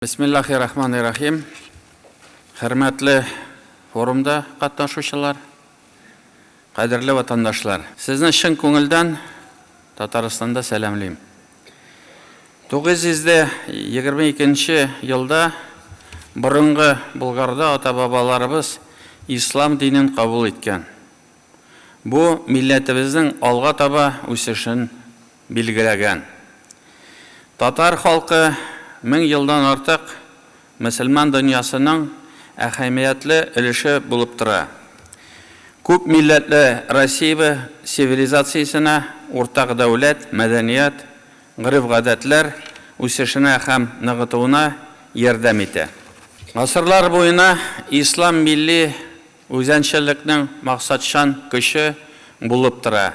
Бисмиллахир-рахманир-рахим. Хөрмәтле форумда катнашучылар, кадерле ватандашлар. Сезне чын күңелдән Татарстанда сәламлыйм. 922 елда борынгы Булгарда ата-бабаларыбыз ислам динен кабул иткән. Бу милләтебезнең алга таба үсешен билгеләгән. Татар халкы 1000 елдан артык мөселман дөньясының әһәмиятле өлеше булып тора. Күп милләтле Россия цивилизациясенә уртак дәүләт, мәдәният, гырыф-гадәтләр үсешенә һәм ныгытуына ярдәм итә. Гасырлар буена ислам милли үзәнчелекнең максатчан көче булып тора.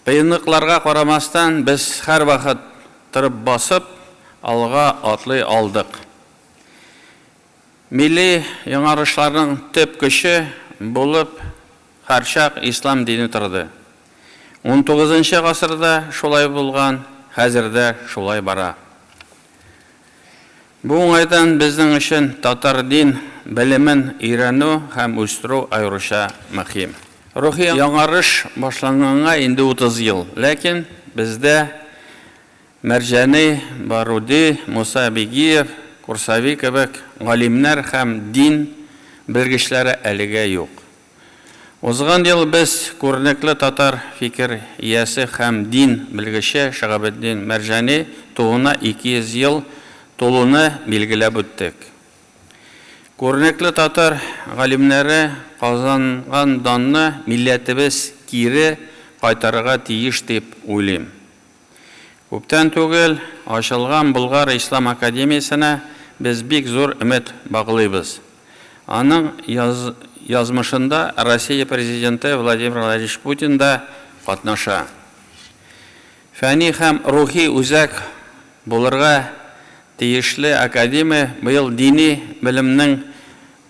Кыенлыкларга карамастан без һәр вакыт торып басып алга атлый алдык. Милли яңарышларның төп көче булып һәрчак ислам дине торды. 19 гасырда шулай булган, хәзердә шулай бара. Бу уңайдан безнең өчен татар дин белемен өйрәнү һәм үстерү аеруча мөһим. Рухи яңарыш башланганга инде 30 ел, ләкин бездә Мәрҗани, Баруди, Муса Бигиев, Курсави кебек галимнәр һәм дин белгечләре әлегә юк. Узган ел без күренекле татар фикер иясе һәм дин белгече Шагабетдин Мәрҗани туына 200 ел тулуны билгеләп үттек. Күренекле татар галимнәре казанган данны милләтебез кире кайтарырга тиеш дип уйлыйм. Күптән түгел ачылган Болгар Ислам академиясенә без бик зур өмет баглыйбыз. Аның язмышында Россия президенты Владимир Владимирович Путин да катнаша. Фәни һәм рухи үзәк булырга тиешле академия быел дини белемнең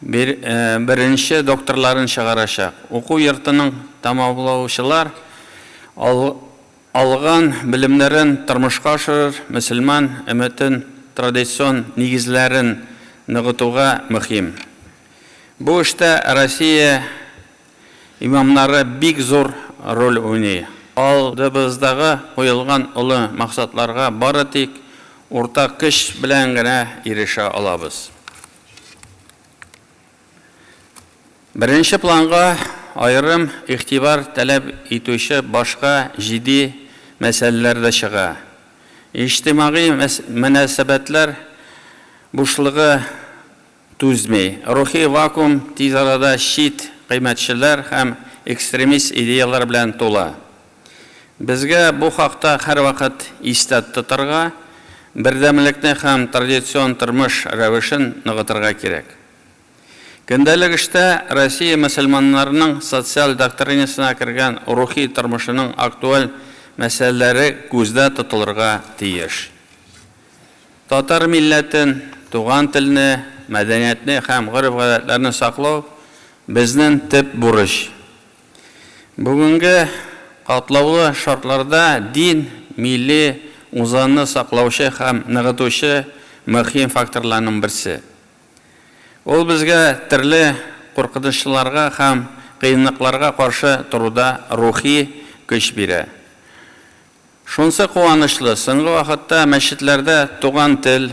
беренче докторларын чыгарачак. Уку йортының тамамлаучылар алган белемнәрен тормышка ашырыр, мөселман өметін традицион нигезләрен ныгытуга мөһим. Бу эштә Россия имамнары бик зур роль уйный. Алдыбыздагы куелган улы максатларга бары тик уртак көч белән генә ирешә алабыз. Беренче планга айрым игътибар таләп итүче башка җитди мәсьәләләр дә чыга. Иҗтимагый мөнәсәбәтләр бушлыгы түзмәй. Рухи вакуум тиз арада чит кыйммәтчеләр һәм экстремист идеялар белән тула. Безгә бу хакта һәр вакыт истә тотарга, бердәмлекне һәм традицион тормыш рәвешен ныгытырга кирәк. Көндәлек эштә Россия мөселманнарының социаль доктринасына кергән рухи тормышының актуаль мәсьәләләре күздә тотылырга тиеш. Татар милләтен, туган телне, мәдәниятне һәм гырыф-гадәтләрне саклау безнең төп бурыч. Бүгенге катлаулы шартларда дин милли узанны саклаучы һәм ныгытучы мөһим факторларның берсе. Ул безгә төрле куркынычларга һәм кыенлыкларга каршы туруда рухи көч бирә. Шунсы куанычлы, соңгы вакытта мәчетләрдә туган тел,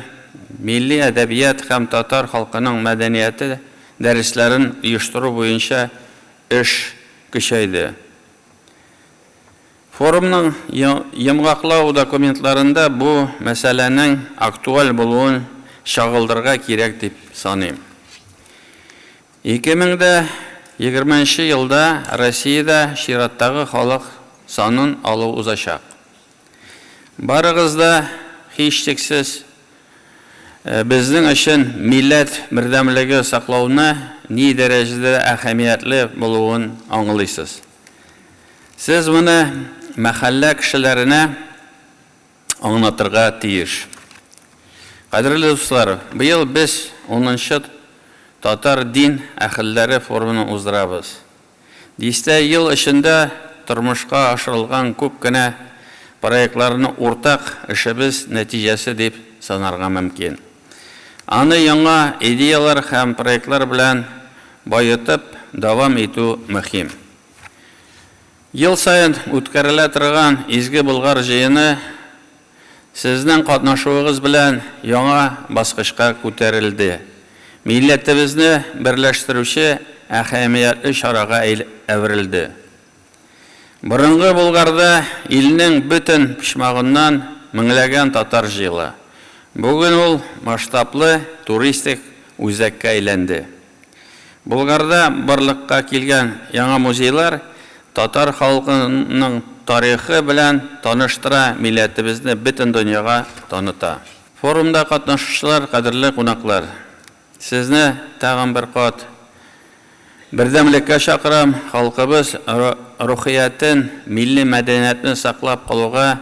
милли әдәбият һәм татар халкының мәдәнияте дәресләрен оештыру буенча эш көчәйде. Форумның йомгаклау документларында бу мәсьәләнең актуаль булуын чагылдырырга кирәк дип саныйм. 2020 елда Россиядә чираттагы халык санын алу узачак. Барыгыз да һичшиксез безнең өчен милләт бердәмлеге саклауны ни дәрәҗәдә әһәмиятле булуын аңлыйсыз. Сез моны мәхәллә кешеләренә аңлатырга тиеш. Кадерле дуслар, быел без 10-нчы Татар дин әһелләре форумын уздырабыз. 10 ел эчендә тормышка ашырылган күп кенә проектларны уртак эшебез нәтиҗәсе дип санарга мөмкин. аны яңа идеялар һәм проектлар белән байытып дәвам итү мөһим. Ел сайын үткәрелә торган изге Болгар җыены сезнең катнашуыгыз белән яңа баскычка күтәрелде. Милләтебезне берләштерүче әһәмиятле чарага әверелде. Борынгы Болгарда илнең бөтен пишмагыннан меңләгән татар җыела. Бүген ул масштаблы туристик үзәккә әйләнде. Болгарда барлыкка килгән яңа музейлар татар халкының тарихы белән таныштыра, милләтебезне бөтен дөньяга таныта. Форумда катнашучылар, кадерле кунаклар, сезне тагын бер кат бердәмлеккә чакырам. Халкыбыз рухиятен, милли мәдәниятне саклап калуга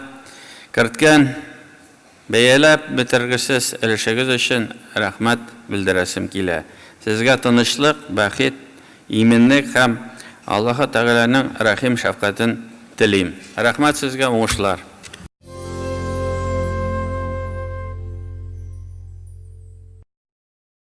керткән бәяләп бетергесез өлешегез өчен рәхмәт белдерәсем килә. Сезгә тынычлык, бәхет, иминлек һәм Аллаһ Тәгаләнең рәхим шәфкатен телим. Рәхмәт сезгә, уңышлар.